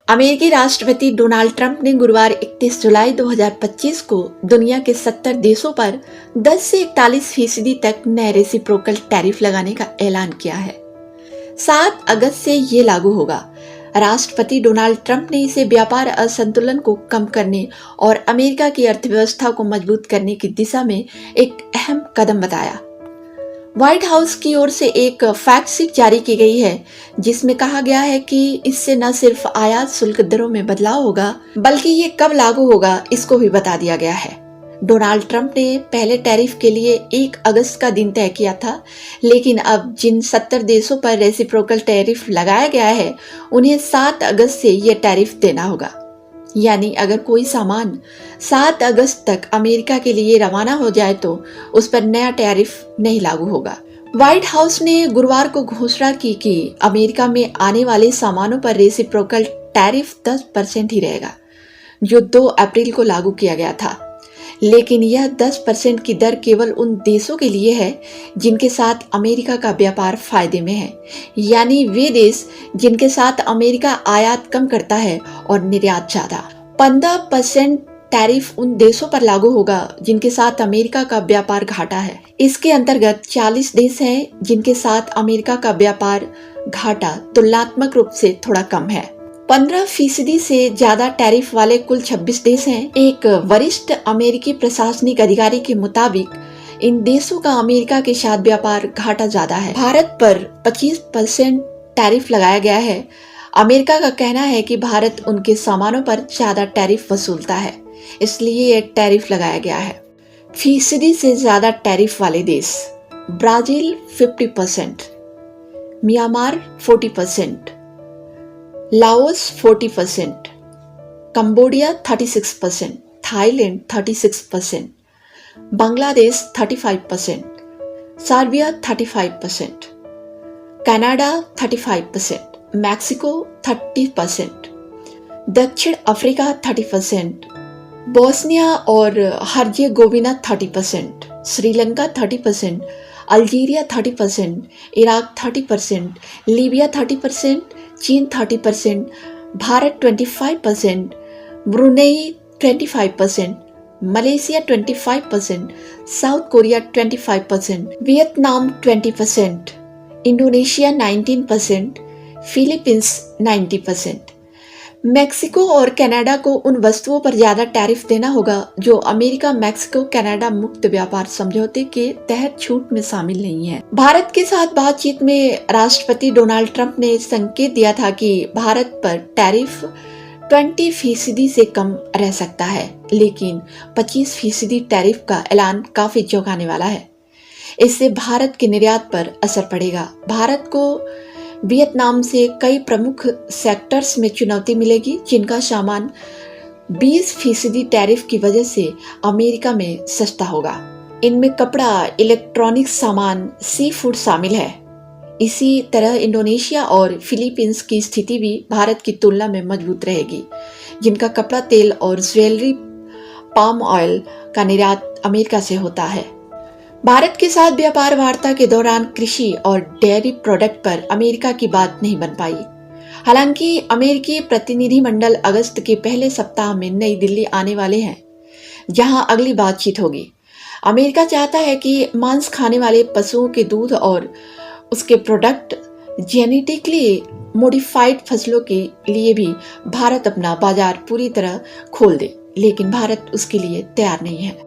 अमेरिकी राष्ट्रपति Donald Trump ने गुरुवार 31 जुलाई 2025 को दुनिया के 70 देशों पर 10 से 41% तक नए रेसिप्रोकल टैरिफ लगाने का ऐलान किया है। 7 अगस्त से ये लागू होगा। राष्ट्रपति डोनाल्ड ट्रंप ने इसे व्यापार असंतुलन को कम करने और अमेरिका की अर्थव्यवस्था को मजबूत करने की दिशा में एक अहम कदम बताया। व्हाइट हाउस की ओर से एक फैक्ट शीट जारी की गई है जिसमें कहा गया है कि इससे न सिर्फ आयात शुल्क दरों में बदलाव होगा बल्कि ये कब लागू होगा इसको भी बता दिया गया है। डोनाल्ड ट्रंप ने पहले टैरिफ के लिए 1 अगस्त का दिन तय किया था, लेकिन अब जिन 70 देशों पर रेसिप्रोकल टैरिफ लगाया गया है उन्हें 7 अगस्त से ये टैरिफ देना होगा। यानी अगर कोई सामान 7 अगस्त तक अमेरिका के लिए रवाना हो जाए तो उस पर नया टैरिफ नहीं लागू होगा। व्हाइट हाउस ने गुरुवार को घोषणा की कि अमेरिका में आने वाले सामानों पर रेसिप्रोकल टैरिफ 10% ही रहेगा, जो 2 अप्रैल को लागू किया गया था। लेकिन यह 10% की दर केवल उन देशों के लिए है जिनके साथ अमेरिका का व्यापार फायदे में है, यानी वे देश जिनके साथ अमेरिका आयात कम करता है और निर्यात ज्यादा। 15% टैरिफ उन देशों पर लागू होगा जिनके साथ अमेरिका का व्यापार घाटा है। इसके अंतर्गत 40 देश हैं जिनके साथ अमेरिका का व्यापार घाटा तुलनात्मक रूप से थोड़ा कम है। 15% से ज्यादा टैरिफ वाले कुल 26 देश हैं। एक वरिष्ठ अमेरिकी प्रशासनिक अधिकारी के मुताबिक इन देशों का अमेरिका के साथ व्यापार घाटा ज्यादा है। भारत पर 25% टैरिफ लगाया गया है। अमेरिका का कहना है कि भारत उनके सामानों पर ज्यादा टैरिफ वसूलता है, इसलिए यह टैरिफ लगाया गया है। फीसदी से ज्यादा टैरिफ वाले देश: Brazil 50%, Myanmar 40%, Laos 40%, Cambodia 36%, Thailand 36%, Bangladesh 35%, Serbia 35%, Canada 35%, Mexico 30%, दक्षिण अफ्रीका 30%, बोस्निया और Herzegovina 30%, Sri Lanka 30%, Algeria 30%, Iraq 30%, Libya 30%, चीन 30%, Bharat 25%, Brunei 25%, Malaysia 25%, south Korea 25%, Vietnam 20%, Indonesia 19%, Philippines 90%। Mexico और कनाडा को उन वस्तुओं पर ज्यादा टैरिफ देना होगा जो अमेरिका मैक्सिको कनाडा मुक्त व्यापार समझौते के तहत छूट में शामिल नहीं है। भारत के साथ बातचीत में राष्ट्रपति डोनाल्ड ट्रंप ने संकेत दिया था कि भारत पर टैरिफ 20% से कम रह सकता है, लेकिन 25% टैरिफ का ऐलान काफी चौंकाने वाला है। इससे भारत के निर्यात पर असर पड़ेगा। भारत को वियतनाम से कई प्रमुख सेक्टर्स में चुनौती मिलेगी जिनका सामान 20% टैरिफ की वजह से अमेरिका में सस्ता होगा। इनमें कपड़ा, इलेक्ट्रॉनिक्स सामान, सी फूड शामिल है। इसी तरह इंडोनेशिया और फिलीपींस की स्थिति भी भारत की तुलना में मजबूत रहेगी, जिनका कपड़ा, तेल और ज्वेलरी, पाम ऑयल का निर्यात अमेरिका से होता है। भारत के साथ व्यापार वार्ता के दौरान कृषि और डेयरी प्रोडक्ट पर अमेरिका की बात नहीं बन पाई। हालांकि अमेरिकी प्रतिनिधिमंडल अगस्त के पहले सप्ताह में नई दिल्ली आने वाले हैं, जहां अगली बातचीत होगी। अमेरिका चाहता है कि मांस खाने वाले पशुओं के दूध और उसके प्रोडक्ट, जेनेटिकली मॉडिफाइड फसलों के लिए भी भारत अपना बाजार पूरी तरह खोल दे, लेकिन भारत उसके लिए तैयार नहीं है।